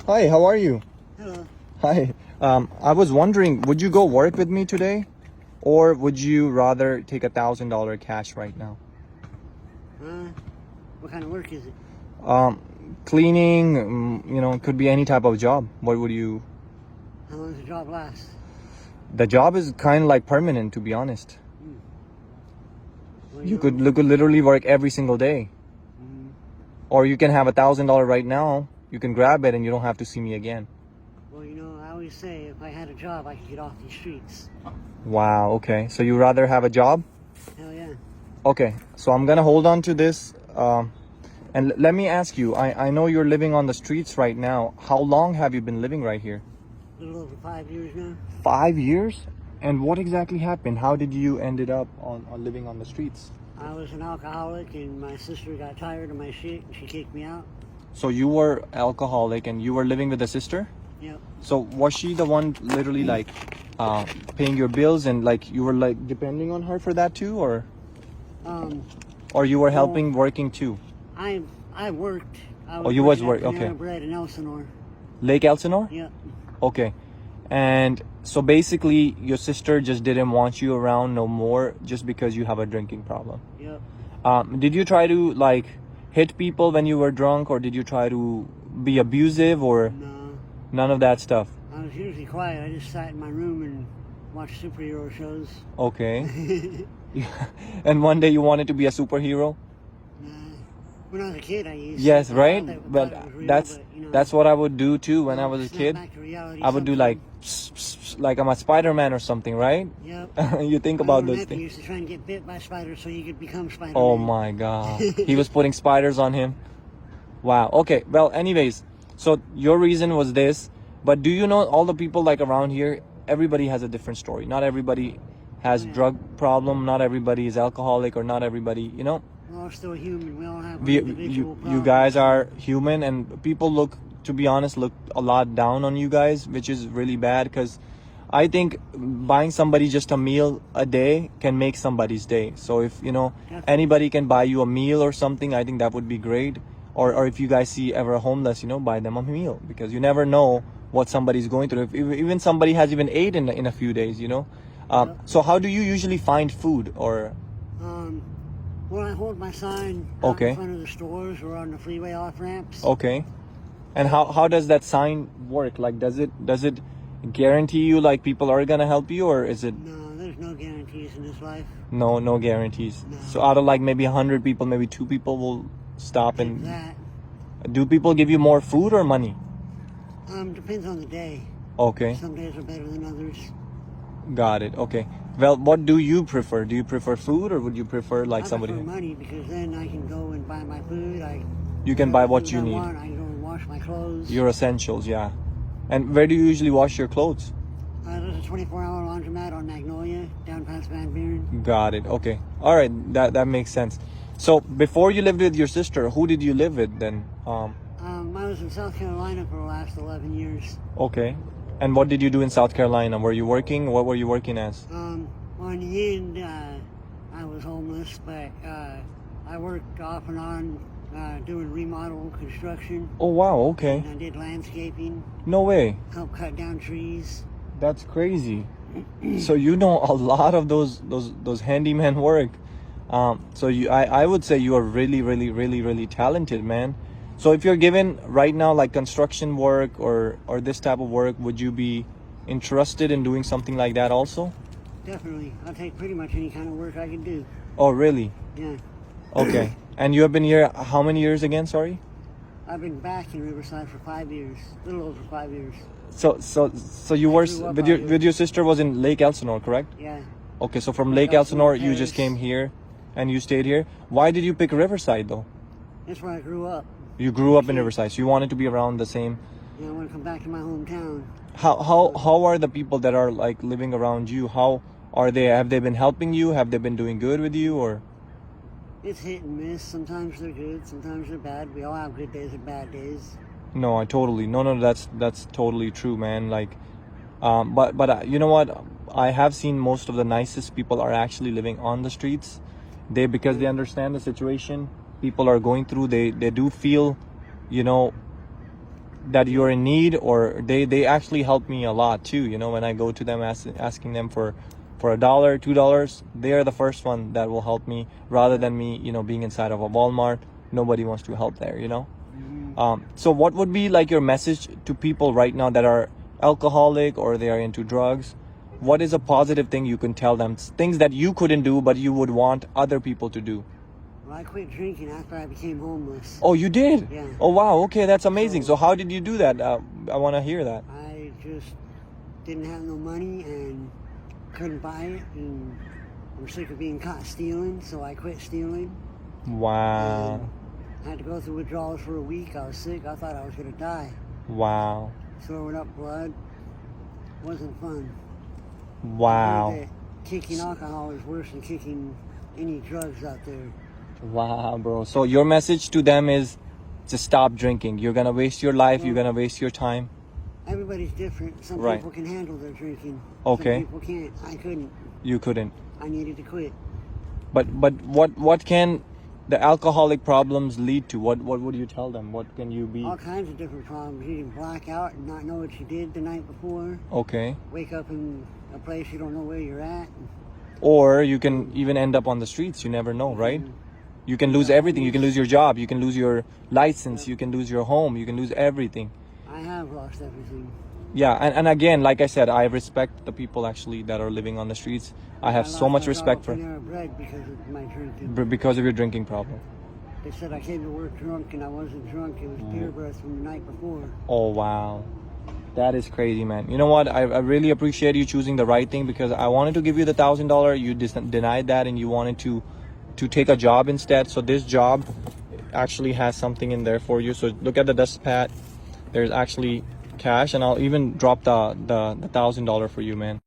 Hi, how are you? Hello. Hi. I was wondering, would you go work with me today? Or would you rather take $1,000 cash right now? What kind of work is it? Cleaning, could be any type of job. What would you... How long does the job last? The job is kind of like permanent, to be honest. Well, You could literally work every single day. Mhm. Or you can have $1,000 right now. You can grab it and you don't have to see me again. Well, I always say if I had a job, I could get off these streets. Wow, okay. So you rather have a job? Hell yeah. Okay, so I'm gonna hold on to this. And let me ask you, I know you're living on the streets right now. How long have you been living right here? A little over 5 years now. 5 years? And what exactly happened? How did you ended up on living on the streets? I was an alcoholic, and my sister got tired of my shit, and she kicked me out. So you were alcoholic and you were living with a sister? Yep. So was she the one literally like paying your bills and like you were like depending on her for that too, or you were helping working too? I worked. I was Oh, you was working work. at Panera Okay. Bread in Elsinore. Lake Elsinore? Yep. Okay. And so basically your sister just didn't want you around no more just because you have a drinking problem. Yep. Did you try to like hit people when you were drunk, or did you try to be abusive, or No. none of that stuff? I was usually quiet. I just sat in my room and watched superhero shows. Okay. And one day you wanted to be a superhero? When I was a kid, I used Yes, to. right? Thought But it was real, that's but, that's what I would do too when I was a snap kid. back to reality I would do like like I'm a Spider-Man or something, right? Yep. You think My about little those nephew things. used to try and get bit by spiders so he could become Spider-Man. Oh my God. He was putting spiders on him. Wow. Okay. Well, anyways, so your reason was this, but do you know all the people like around here, everybody has a different story. Not everybody has drug problem, not everybody is alcoholic, or not everybody, We're all still human. We all have our you individual you guys are human, and people look, to be honest, look a lot down on you guys, which is really bad, because I think buying somebody just a meal a day can make somebody's day. So if anybody can buy you a meal or something, I think that would be great. Or if you guys see ever homeless, buy them a meal, because you never know what somebody's going through. If even somebody has even ate in a few days, So how do you usually find food? Or Well, I hold my sign out in front of the stores or on the freeway off ramps. Okay. And how does that sign work? Like, does it guarantee you like people are gonna help you, or is it? No, there's no guarantees in this life. No guarantees. No. So out of like maybe 100 people, maybe 2 people will stop. Take And that. do people give you more food or money? Depends on the day. Okay, Some days are better than others. got it. Okay. Well, what do you prefer? Do you prefer food, or would you prefer like I somebody? prefer money, because then I can go and buy my food. You can buy what things you I need. want. I can go and wash my clothes. Your essentials, yeah. And where do you usually wash your clothes? There's a 24-hour laundromat on Magnolia, down past Van Buren. Got it. Okay. All right. That makes sense. So before you lived with your sister, who did you live with then? I was in South Carolina for the last 11 years. Okay. And what did you do in South Carolina? Were you working? What were you working as? Well, in the end, I was homeless, but I worked off and on doing remodel construction. Oh wow. Okay. And I did landscaping, No way. helped cut down trees. That's crazy. So you know a lot of those handyman work. So I would say you are really, really, really, really talented, man. So if you're given right now like construction work or this type of work, would you be interested in doing something like that also? Definitely. I'll take pretty much any kind of work I can do. Oh really? Yeah. Okay. And you have been here how many years again? Sorry. I've been back in Riverside for 5 years, a little over 5 years. So you were grew up with out here. your sister was in Lake Elsinore, correct? Yeah. Okay, so from Lake Lake Elsinore Elsinore, you just Paris. came here and you stayed here. Why did you pick Riverside though? That's where I grew up. You grew up in Riverside, so you wanted to be around the same. I want to come back to my hometown. How are the people that are like living around you? How are they? Have they been helping you? Have they been doing good with you, or? It's hit and miss. Sometimes they're good, sometimes they're bad. We all have good days and bad days. No, I totally no. That's totally true, man. Like, but you know what? I have seen most of the nicest people are actually living on the streets. Because they understand the situation people are going through. They do feel, that you're in need, or they actually help me a lot too. You know, when I go to them asking them for $1, $2, they are the first one that will help me, rather than me, you know, being inside of a Walmart. Nobody wants to help there, you know. So what would be like your message to people right now that are alcoholic or they are into drugs? What is a positive thing you can tell them? Things that you couldn't do but you would want other people to do. Well, I quit drinking after I became homeless. Oh, you did? Yeah. Oh, wow. Okay, that's amazing. So how did you do that? I want to hear that. I just didn't have no money and couldn't buy it, and I'm sick of being caught stealing, so I quit stealing. Wow. I had to go through withdrawals for a week. I was sick. I thought I was going to die. Wow. Throwing up blood wasn't fun. I Wow. knew that kicking alcohol is worse than kicking any drugs out there. Wow, bro. So your message to them is to stop drinking. You're going to waste your life. You're going to waste your time. Everybody's different. Some Right. people can handle their drinking. Okay. Some people can't. I couldn't. You couldn't. I needed to quit. But what can the alcoholic problems lead to? What would you tell them? What can you be? All kinds of different problems. You can black out and not know what you did the night before. Okay. Wake up in a place you don't know where you're at. Or you can even end up on the streets. You never know, right? You can lose everything. You can lose your job. You can lose your license. You can lose your home. You can lose everything. I have lost everything. Yeah, and again, like I said, I respect the people actually that are living on the streets. I have so much respect for bread because of my drinking. because of your drinking problem. They said I came to work drunk and I wasn't drunk. It was beer breath from the night before. Oh, wow. That is crazy, man. You know what? I really appreciate you choosing the right thing, because I wanted to give you the $1,000. You denied that, and you wanted to take a job instead. So this job actually has something in there for you. So look at the dust pad. There's actually cash, and I'll even drop the $1,000 for you, man.